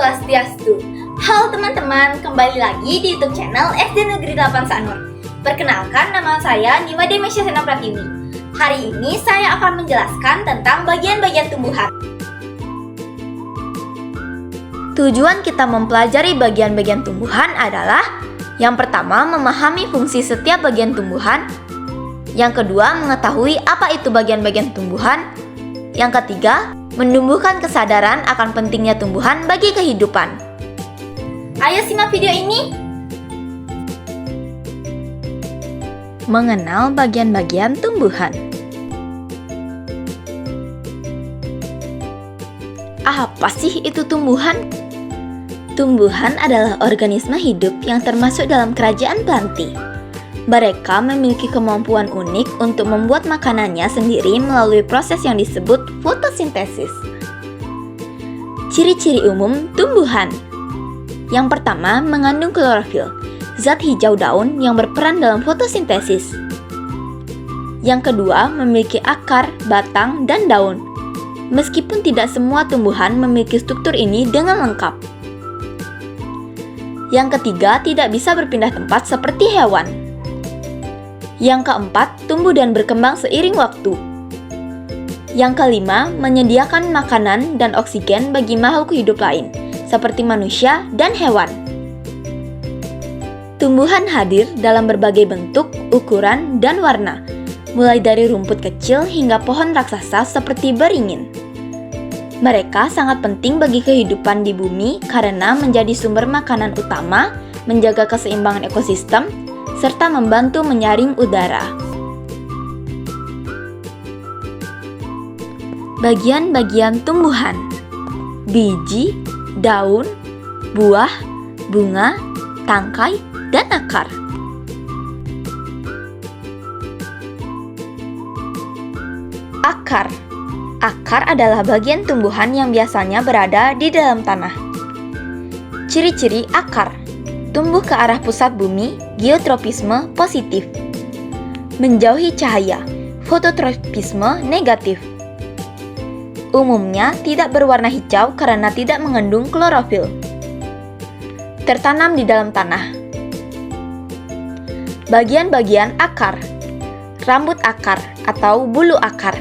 Swastiastu. Halo teman-teman, kembali lagi di YouTube channel SD Negeri 8 Sanur. Perkenalkan, nama saya Niwa Demesya Sena Pratiwi. Hari ini saya akan menjelaskan tentang bagian-bagian tumbuhan. Tujuan kita mempelajari bagian-bagian tumbuhan adalah: yang pertama, memahami fungsi setiap bagian tumbuhan. Yang kedua, mengetahui apa itu bagian-bagian tumbuhan. Yang ketiga, menumbuhkan kesadaran akan pentingnya tumbuhan bagi kehidupan. Ayo simak video ini. Mengenal bagian-bagian tumbuhan. Apa sih itu tumbuhan? Tumbuhan adalah organisme hidup yang termasuk dalam kerajaan planti. Mereka memiliki kemampuan unik untuk membuat makanannya sendiri melalui proses yang disebut fotosintesis. Ciri-ciri umum tumbuhan. Yang pertama, mengandung klorofil, zat hijau daun yang berperan dalam fotosintesis. Yang kedua, memiliki akar, batang, dan daun. Meskipun tidak semua tumbuhan memiliki struktur ini dengan lengkap. Yang ketiga, tidak bisa berpindah tempat seperti hewan. Yang keempat, tumbuh dan berkembang seiring waktu. Yang kelima, menyediakan makanan dan oksigen bagi makhluk hidup lain, seperti manusia dan hewan. Tumbuhan hadir dalam berbagai bentuk, ukuran, dan warna, mulai dari rumput kecil hingga pohon raksasa seperti beringin. Mereka sangat penting bagi kehidupan di bumi karena menjadi sumber makanan utama, menjaga keseimbangan ekosistem, serta membantu menyaring udara. Bagian-bagian tumbuhan: biji, daun, buah, bunga, tangkai, dan akar. Akar. Akar adalah bagian tumbuhan yang biasanya berada di dalam tanah. Ciri-ciri akar: tumbuh ke arah pusat bumi, geotropisme positif. Menjauhi cahaya, fototropisme negatif. Umumnya tidak berwarna hijau karena tidak mengandung klorofil. Tertanam di dalam tanah. Bagian-bagian akar. Rambut akar atau bulu akar.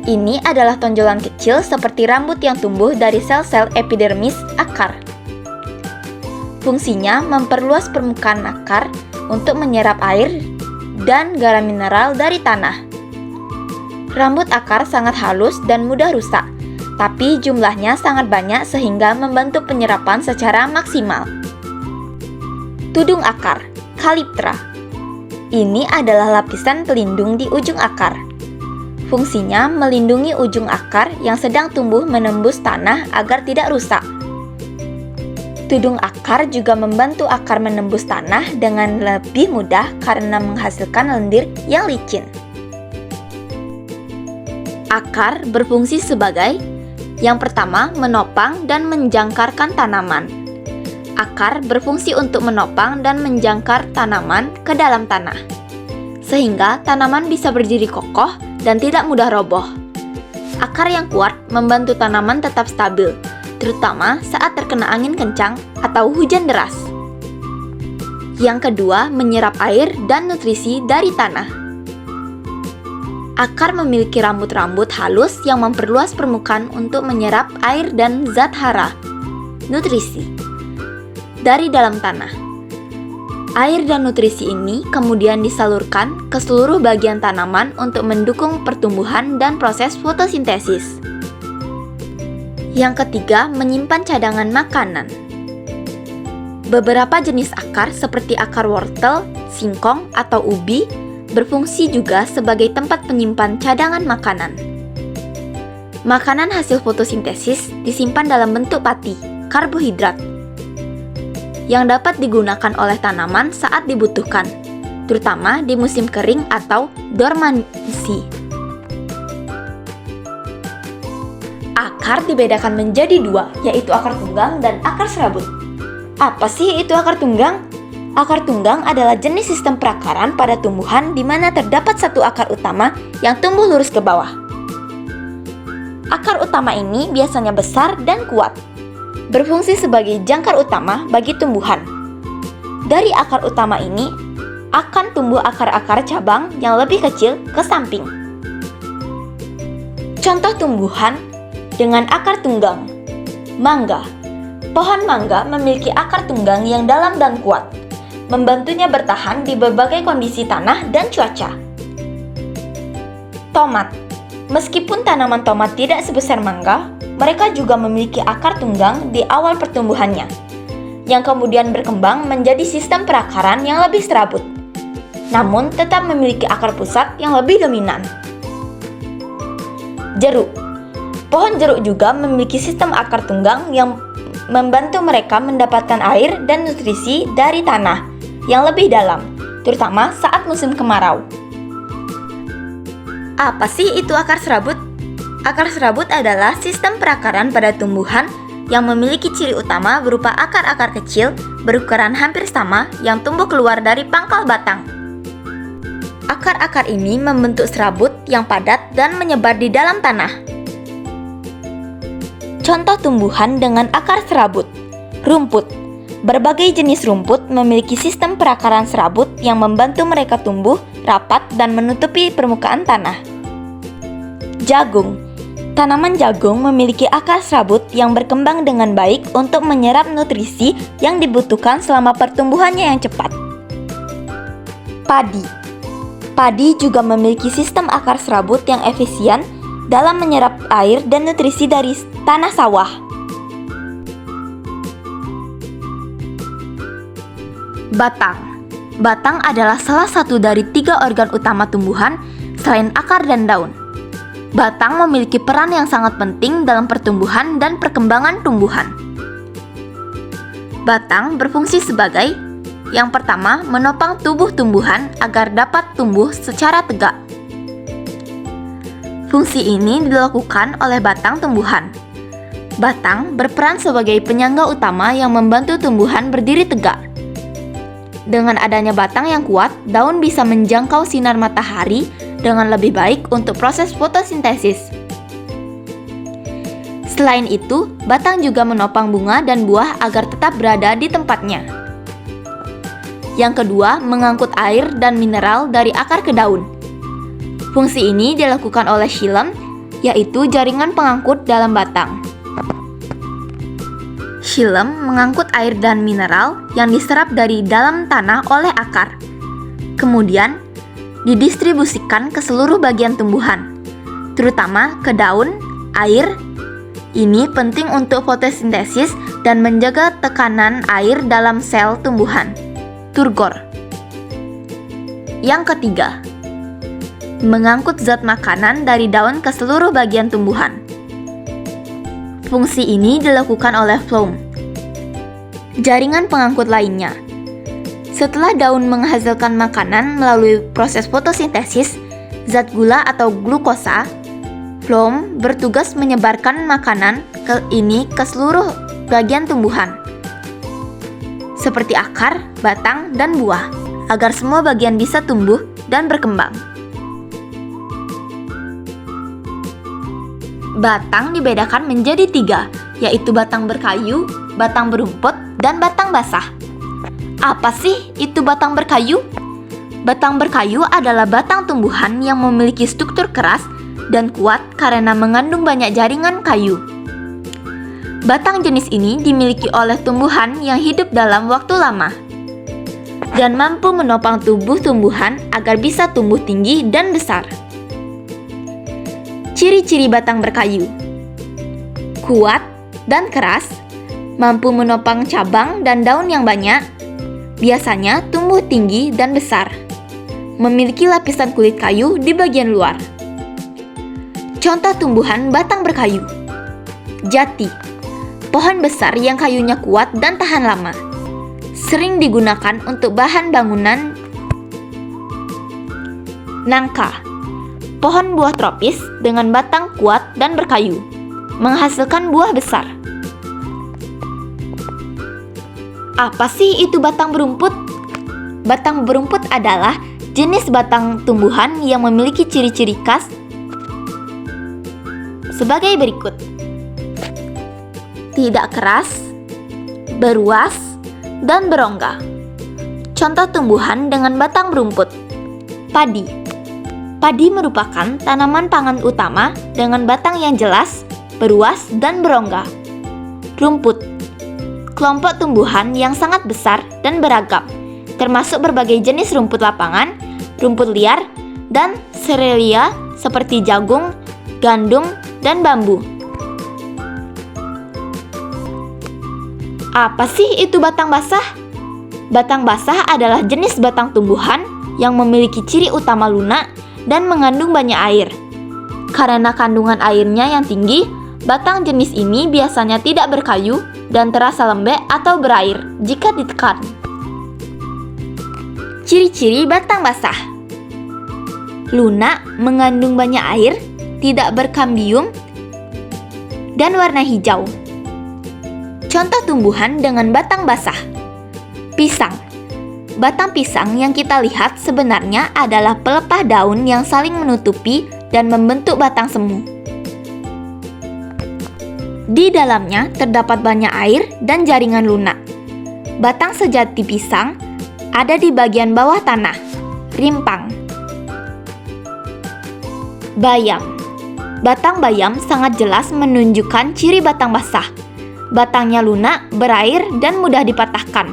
Ini adalah tonjolan kecil seperti rambut yang tumbuh dari sel-sel epidermis akar. Fungsinya memperluas permukaan akar untuk menyerap air dan garam mineral dari tanah. Rambut akar sangat halus dan mudah rusak, tapi jumlahnya sangat banyak sehingga membantu penyerapan secara maksimal. Tudung akar, kaliptra. Ini adalah lapisan pelindung di ujung akar. Fungsinya melindungi ujung akar yang sedang tumbuh menembus tanah agar tidak rusak. Tudung akar juga membantu akar menembus tanah dengan lebih mudah karena menghasilkan lendir yang licin. Akar berfungsi sebagai: yang pertama, menopang dan menjangkarkan tanaman. Akar berfungsi untuk menopang dan menjangkar tanaman ke dalam tanah, sehingga tanaman bisa berdiri kokoh dan tidak mudah roboh. Akar yang kuat membantu tanaman tetap stabil, terutama saat terkena angin kencang atau hujan deras. Yang kedua, menyerap air dan nutrisi dari tanah. Akar memiliki rambut-rambut halus yang memperluas permukaan untuk menyerap air dan zat hara, nutrisi, dari dalam tanah. Air dan nutrisi ini kemudian disalurkan ke seluruh bagian tanaman untuk mendukung pertumbuhan dan proses fotosintesis. Yang ketiga, menyimpan cadangan makanan. Beberapa jenis akar seperti akar wortel, singkong, atau ubi berfungsi juga sebagai tempat penyimpan cadangan makanan. Makanan hasil fotosintesis disimpan dalam bentuk pati, karbohidrat, yang dapat digunakan oleh tanaman saat dibutuhkan, terutama di musim kering atau dormansi. Akar dibedakan menjadi dua, yaitu akar tunggang dan akar serabut. Apa sih itu akar tunggang? Akar tunggang adalah jenis sistem perakaran pada tumbuhan di mana terdapat satu akar utama yang tumbuh lurus ke bawah. Akar utama ini biasanya besar dan kuat. berfungsi sebagai jangkar utama bagi tumbuhan. Dari akar utama ini akan tumbuh akar-akar cabang yang lebih kecil ke samping. Contoh tumbuhan dengan akar tunggang. Mangga. Pohon mangga memiliki akar tunggang yang dalam dan kuat, membantunya bertahan di berbagai kondisi tanah dan cuaca. Tomat. Meskipun tanaman tomat tidak sebesar mangga, mereka juga memiliki akar tunggang di awal pertumbuhannya, yang kemudian berkembang menjadi sistem perakaran yang lebih serabut, namun tetap memiliki akar pusat yang lebih dominan. Jeruk. Pohon jeruk juga memiliki sistem akar tunggang yang membantu mereka mendapatkan air dan nutrisi dari tanah yang lebih dalam, terutama saat musim kemarau. Apa sih itu akar serabut? Akar serabut adalah sistem perakaran pada tumbuhan yang memiliki ciri utama berupa akar-akar kecil berukuran hampir sama yang tumbuh keluar dari pangkal batang. Akar-akar ini membentuk serabut yang padat dan menyebar di dalam tanah. Contoh tumbuhan dengan akar serabut. Rumput. Berbagai jenis rumput memiliki sistem perakaran serabut yang membantu mereka tumbuh rapat dan menutupi permukaan tanah. Jagung. Tanaman jagung memiliki akar serabut yang berkembang dengan baik untuk menyerap nutrisi yang dibutuhkan selama pertumbuhannya yang cepat. Padi. Padi juga memiliki sistem akar serabut yang efisien dalam menyerap air dan nutrisi dari tanah sawah. Batang. Batang adalah salah satu dari 3 organ utama tumbuhan selain akar dan daun. Batang memiliki peran yang sangat penting dalam pertumbuhan dan perkembangan tumbuhan. Batang berfungsi sebagai yang pertama, menopang tubuh tumbuhan agar dapat tumbuh secara tegak. Fungsi ini dilakukan oleh batang tumbuhan. Batang berperan sebagai penyangga utama yang membantu tumbuhan berdiri tegak. Dengan adanya batang yang kuat, daun bisa menjangkau sinar matahari dengan lebih baik untuk proses fotosintesis. Selain itu, batang juga menopang bunga dan buah agar tetap berada di tempatnya. Yang kedua, mengangkut air dan mineral dari akar ke daun. Fungsi ini dilakukan oleh xilem, yaitu jaringan pengangkut dalam batang. Xilem mengangkut air dan mineral yang diserap dari dalam tanah oleh akar. Kemudian, didistribusikan ke seluruh bagian tumbuhan, terutama ke daun, air. Ini penting untuk fotosintesis dan menjaga tekanan air dalam sel tumbuhan. Turgor. Yang ketiga, mengangkut zat makanan dari daun ke seluruh bagian tumbuhan. Fungsi ini dilakukan oleh phloem, jaringan pengangkut lainnya. Setelah daun menghasilkan makanan melalui proses fotosintesis, zat gula atau glukosa, phloem bertugas menyebarkan makanan ke seluruh bagian tumbuhan, seperti akar, batang, dan buah, agar semua bagian bisa tumbuh dan berkembang. Batang dibedakan menjadi 3, yaitu batang berkayu, batang berumput, dan batang basah. Apa sih itu batang berkayu? Batang berkayu adalah batang tumbuhan yang memiliki struktur keras dan kuat karena mengandung banyak jaringan kayu. Batang jenis ini dimiliki oleh tumbuhan yang hidup dalam waktu lama dan mampu menopang tubuh tumbuhan agar bisa tumbuh tinggi dan besar. Ciri-ciri batang berkayu: kuat dan keras, mampu menopang cabang dan daun yang banyak, biasanya tumbuh tinggi dan besar, memiliki lapisan kulit kayu di bagian luar. Contoh tumbuhan batang berkayu: jati, pohon besar yang kayunya kuat dan tahan lama, sering digunakan untuk bahan bangunan. Nangka, pohon buah tropis dengan batang kuat dan berkayu, menghasilkan buah besar. Apa sih itu batang berumput? Batang berumput adalah jenis batang tumbuhan yang memiliki ciri-ciri khas sebagai berikut. tidak keras, beruas, dan berongga. Contoh tumbuhan dengan batang berumput. Padi. Padi merupakan tanaman pangan utama dengan batang yang jelas, beruas, dan berongga. Rumput. Kelompok tumbuhan yang sangat besar dan beragam, termasuk berbagai jenis rumput lapangan, rumput liar, dan serelia seperti jagung, gandum, dan bambu. Apa sih itu batang basah? Batang basah adalah jenis batang tumbuhan yang memiliki ciri utama lunak dan mengandung banyak air. Karena kandungan airnya yang tinggi, batang jenis ini biasanya tidak berkayu dan terasa lembek atau berair jika ditekan. Ciri-ciri batang basah: lunak, mengandung banyak air, tidak berkambium, dan warna hijau. Contoh tumbuhan dengan batang basah. Pisang. Batang pisang yang kita lihat sebenarnya adalah pelepah daun yang saling menutupi dan membentuk batang semu. Di dalamnya terdapat banyak air dan jaringan lunak. Batang sejati pisang ada di bagian bawah tanah, rimpang. Bayam. Batang bayam sangat jelas menunjukkan ciri batang basah. Batangnya lunak, berair, dan mudah dipatahkan.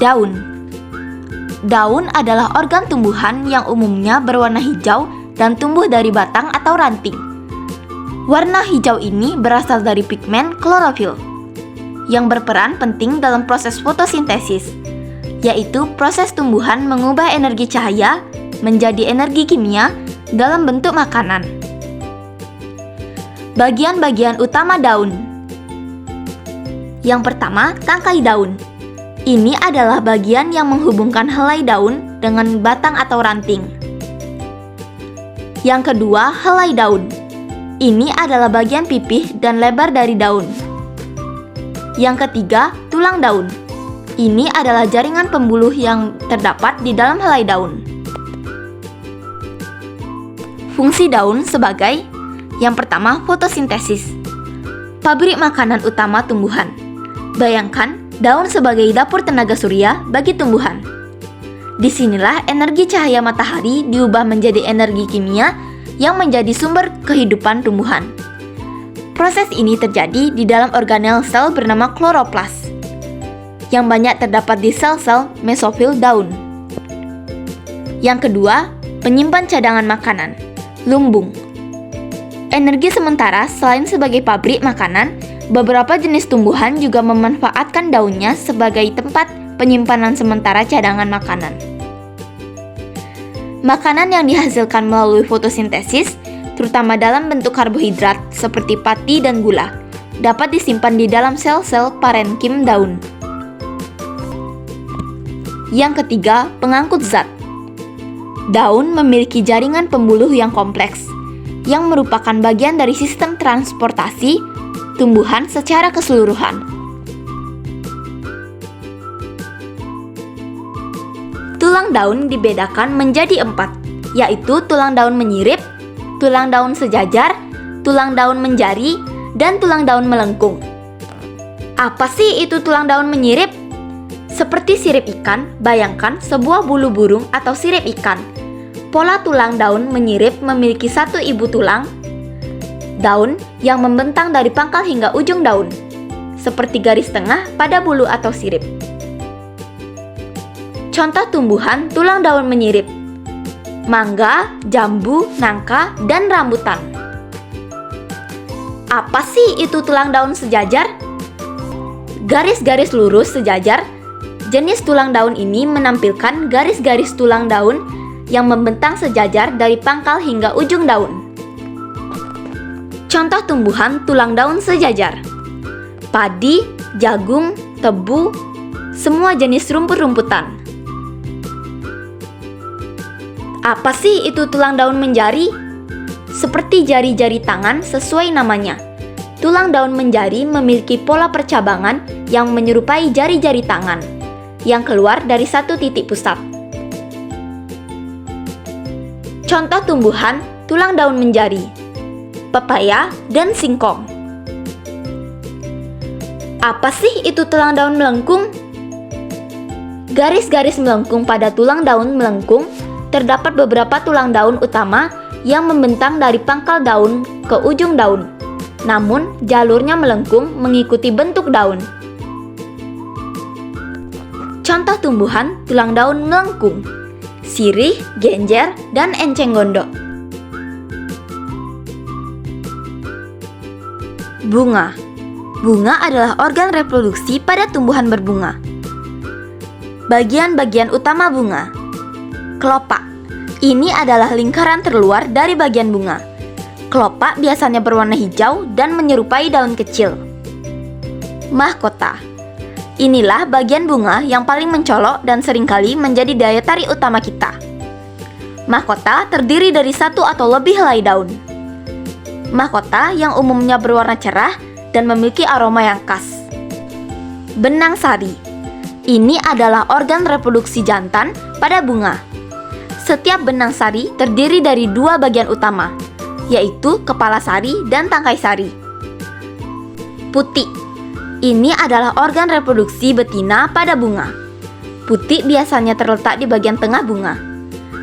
Daun. Daun adalah organ tumbuhan yang umumnya berwarna hijau dan tumbuh dari batang atau ranting. Warna hijau ini berasal dari pigmen klorofil yang berperan penting dalam proses fotosintesis, yaitu proses tumbuhan mengubah energi cahaya menjadi energi kimia dalam bentuk makanan. Bagian-bagian utama daun. Yang pertama, tangkai daun. Ini adalah bagian yang menghubungkan helai daun dengan batang atau ranting. Yang kedua, helai daun. Ini adalah bagian pipih dan lebar dari daun. Yang ketiga, tulang daun. Ini adalah jaringan pembuluh yang terdapat di dalam helai daun. Fungsi daun sebagai: yang pertama, fotosintesis. Pabrik makanan utama tumbuhan. Bayangkan daun sebagai dapur tenaga surya bagi tumbuhan. Disinilah energi cahaya matahari diubah menjadi energi kimia yang menjadi sumber kehidupan tumbuhan. Proses ini terjadi di dalam organel sel bernama kloroplas, yang banyak terdapat di sel-sel mesofil daun. Yang kedua, penyimpan cadangan makanan, lumbung. Energi sementara selain sebagai pabrik makanan, beberapa jenis tumbuhan juga memanfaatkan daunnya sebagai tempat penyimpanan sementara cadangan makanan. Makanan yang dihasilkan melalui fotosintesis, terutama dalam bentuk karbohidrat seperti pati dan gula, dapat disimpan di dalam sel-sel parenkim daun. Yang ketiga, pengangkut zat. Daun memiliki jaringan pembuluh yang kompleks, yang merupakan bagian dari sistem transportasi tumbuhan secara keseluruhan. Tulang daun dibedakan menjadi 4, yaitu tulang daun menyirip, tulang daun sejajar, tulang daun menjari, dan tulang daun melengkung. Apa sih itu tulang daun menyirip? Seperti sirip ikan, bayangkan sebuah bulu burung atau sirip ikan. Pola tulang daun menyirip memiliki satu ibu tulang daun yang membentang dari pangkal hingga ujung daun, seperti garis tengah pada bulu atau sirip. Contoh tumbuhan tulang daun menyirip: mangga, jambu, nangka, dan rambutan. Apa sih itu tulang daun sejajar? Garis-garis lurus sejajar. Jenis tulang daun ini menampilkan garis-garis tulang daun yang membentang sejajar dari pangkal hingga ujung daun. Contoh tumbuhan tulang daun sejajar: padi, jagung, tebu, semua jenis rumput-rumputan. Apa sih itu tulang daun menjari? Seperti jari-jari tangan sesuai namanya. Tulang daun menjari memiliki pola percabangan yang menyerupai jari-jari tangan, yang keluar dari satu titik pusat. Contoh tumbuhan tulang daun menjari, pepaya, dan singkong. Apa sih itu tulang daun melengkung? Garis-garis melengkung pada tulang daun melengkung terdapat beberapa tulang daun utama yang membentang dari pangkal daun ke ujung daun. Namun, jalurnya melengkung mengikuti bentuk daun. Contoh tumbuhan tulang daun melengkung: sirih, genjer, dan enceng gondok. Bunga. Bunga adalah organ reproduksi pada tumbuhan berbunga. Bagian-bagian utama bunga. Kelopak. Ini adalah lingkaran terluar dari bagian bunga. Kelopak biasanya berwarna hijau dan menyerupai daun kecil. Mahkota. Inilah bagian bunga yang paling mencolok dan seringkali menjadi daya tarik utama kita. Mahkota terdiri dari satu atau lebih helai daun. Mahkota yang umumnya berwarna cerah dan memiliki aroma yang khas. Benang sari. Ini adalah organ reproduksi jantan pada bunga. Setiap benang sari terdiri dari dua bagian utama, yaitu kepala sari dan tangkai sari. Putik. Ini adalah organ reproduksi betina pada bunga. Putik biasanya terletak di bagian tengah bunga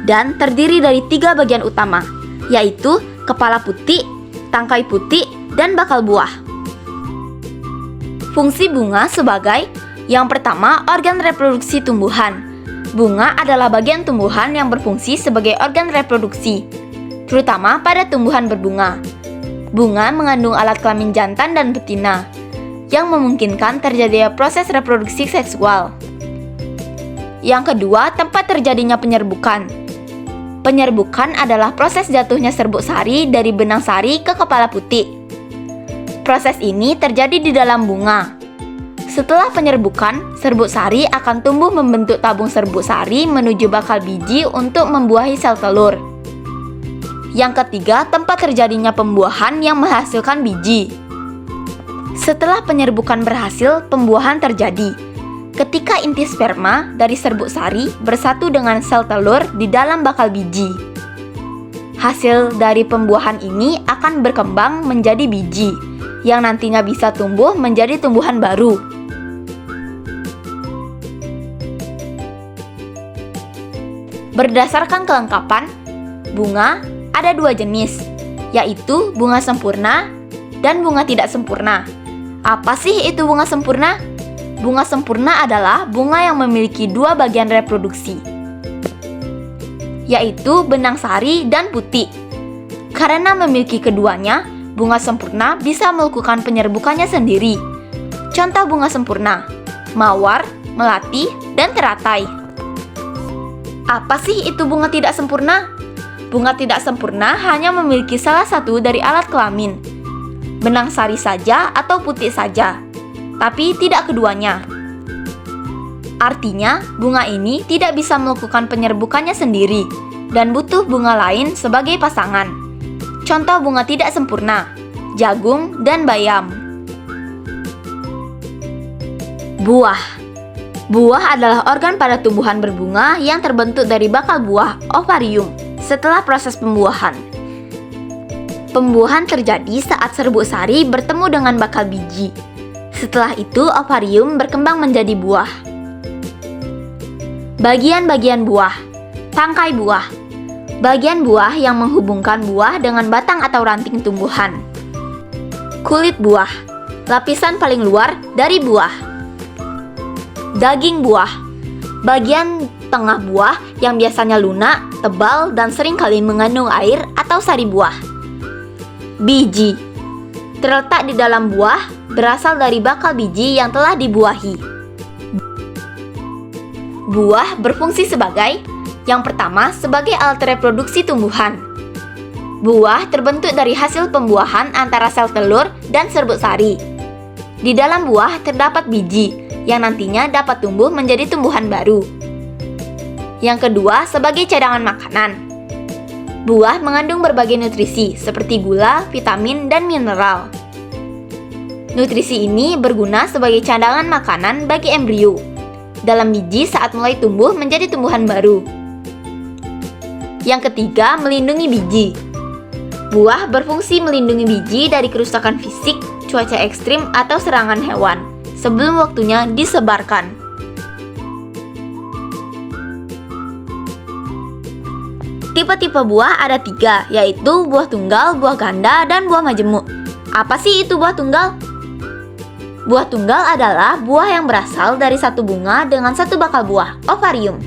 dan terdiri dari tiga bagian utama, yaitu kepala putik, tangkai putik, dan bakal buah. Fungsi bunga sebagai yang pertama, organ reproduksi tumbuhan. Bunga adalah bagian tumbuhan yang berfungsi sebagai organ reproduksi, terutama pada tumbuhan berbunga. Bunga mengandung alat kelamin jantan dan betina, yang memungkinkan terjadinya proses reproduksi seksual. Yang kedua, tempat terjadinya penyerbukan. Penyerbukan adalah proses jatuhnya serbuk sari dari benang sari ke kepala putik. Proses ini terjadi di dalam bunga. Setelah penyerbukan, serbuk sari akan tumbuh membentuk tabung serbuk sari menuju bakal biji untuk membuahi sel telur. Yang ketiga, tempat terjadinya pembuahan yang menghasilkan biji. Setelah penyerbukan berhasil, pembuahan terjadi ketika inti sperma dari serbuk sari bersatu dengan sel telur di dalam bakal biji. Hasil dari pembuahan ini akan berkembang menjadi biji, yang nantinya bisa tumbuh menjadi tumbuhan baru. Berdasarkan kelengkapan, bunga ada dua jenis, yaitu bunga sempurna dan bunga tidak sempurna. Apa sih itu bunga sempurna? Bunga sempurna adalah bunga yang memiliki dua bagian reproduksi, yaitu benang sari dan putik. Karena memiliki keduanya, bunga sempurna bisa melakukan penyerbukannya sendiri. Contoh bunga sempurna: mawar, melati, dan teratai. Apa sih itu bunga tidak sempurna? Bunga tidak sempurna hanya memiliki salah satu dari alat kelamin, benang sari saja atau putik saja, tapi tidak keduanya. Artinya, bunga ini tidak bisa melakukan penyerbukannya sendiri dan butuh bunga lain sebagai pasangan. Contoh bunga tidak sempurna: jagung dan bayam. Buah. Buah adalah organ pada tumbuhan berbunga yang terbentuk dari bakal buah, ovarium, setelah proses pembuahan. Pembuahan terjadi saat serbuk sari bertemu dengan bakal biji. Setelah itu, ovarium berkembang menjadi buah. Bagian-bagian buah. Tangkai buah. Bagian buah yang menghubungkan buah dengan batang atau ranting tumbuhan. Kulit buah. Lapisan paling luar dari buah. Daging buah. Bagian tengah buah yang biasanya lunak, tebal, dan seringkali mengandung air atau sari buah. Biji. Terletak di dalam buah, berasal dari bakal biji yang telah dibuahi. Buah berfungsi sebagai yang pertama, sebagai alat reproduksi tumbuhan. Buah terbentuk dari hasil pembuahan antara sel telur dan serbuk sari. Di dalam buah terdapat biji, yang nantinya dapat tumbuh menjadi tumbuhan baru. Yang kedua, sebagai cadangan makanan. Buah mengandung berbagai nutrisi seperti gula, vitamin, dan mineral. Nutrisi ini berguna sebagai cadangan makanan bagi embrio dalam biji saat mulai tumbuh menjadi tumbuhan baru. Yang ketiga, melindungi biji. Buah berfungsi melindungi biji dari kerusakan fisik, cuaca ekstrim, atau serangan hewan sebelum waktunya disebarkan. Tipe-tipe buah ada 3, yaitu buah tunggal, buah ganda, dan buah majemuk. Apa sih itu buah tunggal? Buah tunggal adalah buah yang berasal dari satu bunga dengan satu bakal buah, ovarium.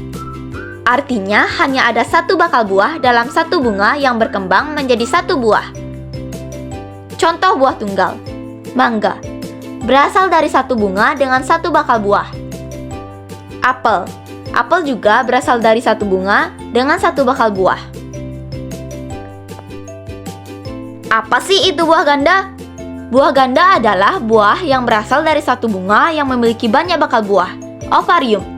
Artinya hanya ada satu bakal buah dalam satu bunga yang berkembang menjadi satu buah. Contoh buah tunggal: mangga, berasal dari satu bunga dengan satu bakal buah. Apel, apel juga berasal dari satu bunga dengan satu bakal buah. Apa sih itu buah ganda? Buah ganda adalah buah yang berasal dari satu bunga yang memiliki banyak bakal buah, ovarium.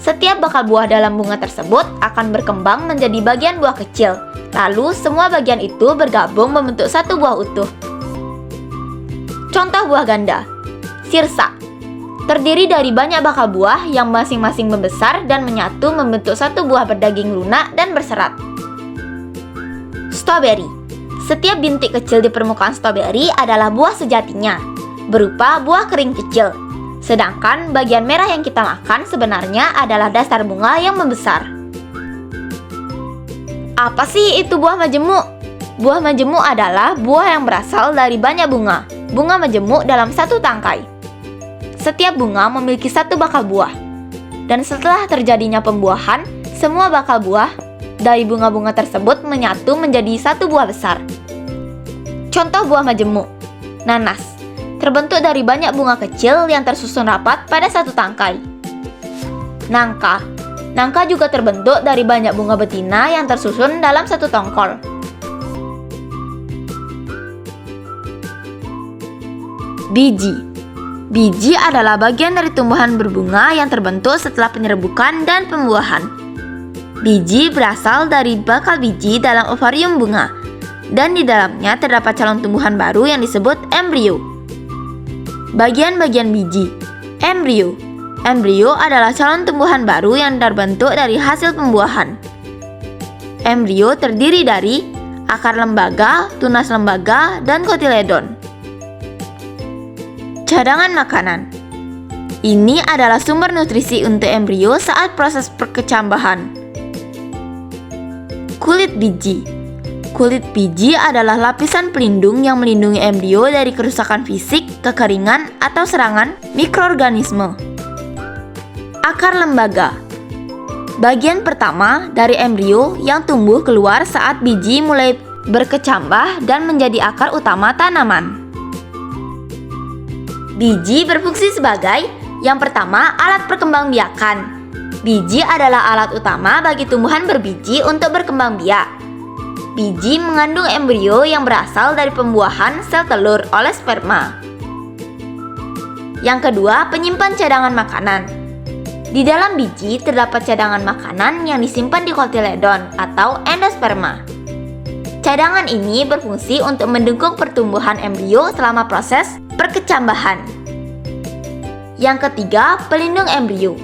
Setiap bakal buah dalam bunga tersebut akan berkembang menjadi bagian buah kecil, lalu semua bagian itu bergabung membentuk satu buah utuh. Contoh buah ganda: sirsa, terdiri dari banyak bakal buah yang masing-masing membesar dan menyatu membentuk satu buah berdaging lunak dan berserat. Stroberi, setiap bintik kecil di permukaan stroberi adalah buah sejatinya, berupa buah kering kecil. Sedangkan bagian merah yang kita makan sebenarnya adalah dasar bunga yang membesar. Apa sih itu buah majemuk? Buah majemuk adalah buah yang berasal dari banyak bunga majemuk dalam satu tangkai. Setiap bunga memiliki satu bakal buah, dan setelah terjadinya pembuahan, semua bakal buah dari bunga-bunga tersebut menyatu menjadi satu buah besar. Contoh buah majemuk: nanas, terbentuk dari banyak bunga kecil yang tersusun rapat pada satu tangkai. Nangka, nangka juga terbentuk dari banyak bunga betina yang tersusun dalam satu tongkol. Biji, biji adalah bagian dari tumbuhan berbunga yang terbentuk setelah penyerbukan dan pembuahan. Biji berasal dari bakal biji dalam ovarium bunga, dan di dalamnya terdapat calon tumbuhan baru yang disebut embrio. Bagian-bagian biji: embrio. Embrio adalah calon tumbuhan baru yang terbentuk dari hasil pembuahan. Embrio terdiri dari akar lembaga, tunas lembaga, dan kotiledon. Cadangan makanan. Ini adalah sumber nutrisi untuk embrio saat proses perkecambahan. Kulit biji. Kulit biji adalah lapisan pelindung yang melindungi embrio dari kerusakan fisik, kekeringan, atau serangan mikroorganisme. Akar lembaga. Bagian pertama dari embrio yang tumbuh keluar saat biji mulai berkecambah dan menjadi akar utama tanaman. Biji berfungsi sebagai yang pertama, alat perkembangbiakan. Biji adalah alat utama bagi tumbuhan berbiji untuk berkembang biak. Biji mengandung embrio yang berasal dari pembuahan sel telur oleh sperma. Yang kedua, penyimpan cadangan makanan. Di dalam biji terdapat cadangan makanan yang disimpan di kotiledon atau endosperma. Cadangan ini berfungsi untuk mendukung pertumbuhan embrio selama proses perkecambahan. Yang ketiga, pelindung embrio.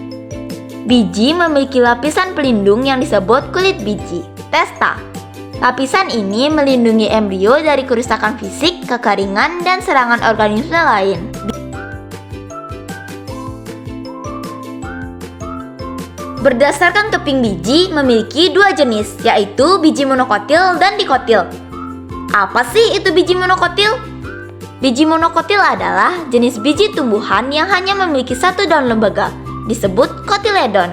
Biji memiliki lapisan pelindung yang disebut kulit biji, testa. Lapisan ini melindungi embrio dari kerusakan fisik, kekeringan, dan serangan organisme lain. Berdasarkan keping biji memiliki dua jenis, yaitu biji monokotil dan dikotil. Apa sih itu biji monokotil? Biji monokotil adalah jenis biji tumbuhan yang hanya memiliki satu daun lembaga, disebut kotiledon.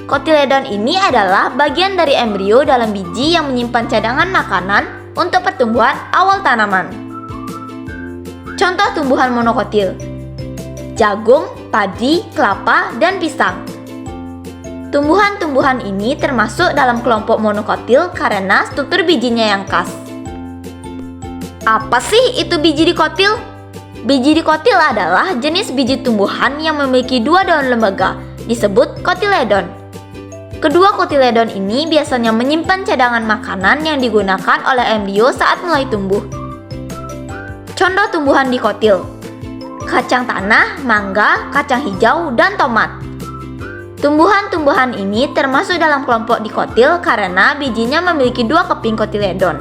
Kotiledon ini adalah bagian dari embrio dalam biji yang menyimpan cadangan makanan untuk pertumbuhan awal tanaman. Contoh tumbuhan monokotil: jagung, padi, kelapa, dan pisang. Tumbuhan-tumbuhan ini termasuk dalam kelompok monokotil karena struktur bijinya yang khas. Apa sih itu biji dikotil? Biji dikotil adalah jenis biji tumbuhan yang memiliki dua daun lembaga, disebut kotiledon. Kedua kotiledon ini biasanya menyimpan cadangan makanan yang digunakan oleh embrio saat mulai tumbuh. Contoh tumbuhan dikotil: kacang tanah, mangga, kacang hijau, dan tomat. Tumbuhan-tumbuhan ini termasuk dalam kelompok dikotil karena bijinya memiliki dua keping kotiledon.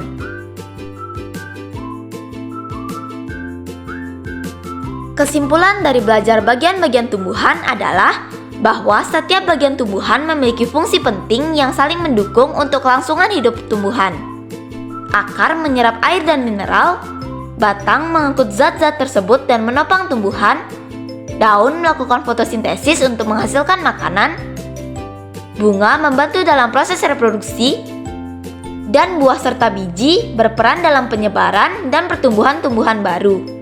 Kesimpulan dari belajar bagian-bagian tumbuhan adalah bahwa setiap bagian tumbuhan memiliki fungsi penting yang saling mendukung untuk kelangsungan hidup tumbuhan. Akar menyerap air dan mineral, batang mengangkut zat-zat tersebut dan menopang tumbuhan, daun melakukan fotosintesis untuk menghasilkan makanan, bunga membantu dalam proses reproduksi, dan buah serta biji berperan dalam penyebaran dan pertumbuhan tumbuhan baru.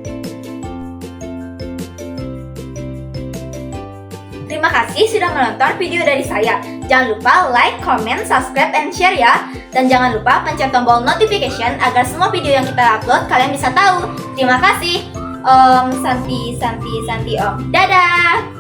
Terima kasih sudah menonton video dari saya. Jangan lupa like, comment, subscribe, and share ya. Dan jangan lupa pencet tombol notification agar semua video yang kita upload kalian bisa tahu. Terima kasih. Om Santi Om. Dadah!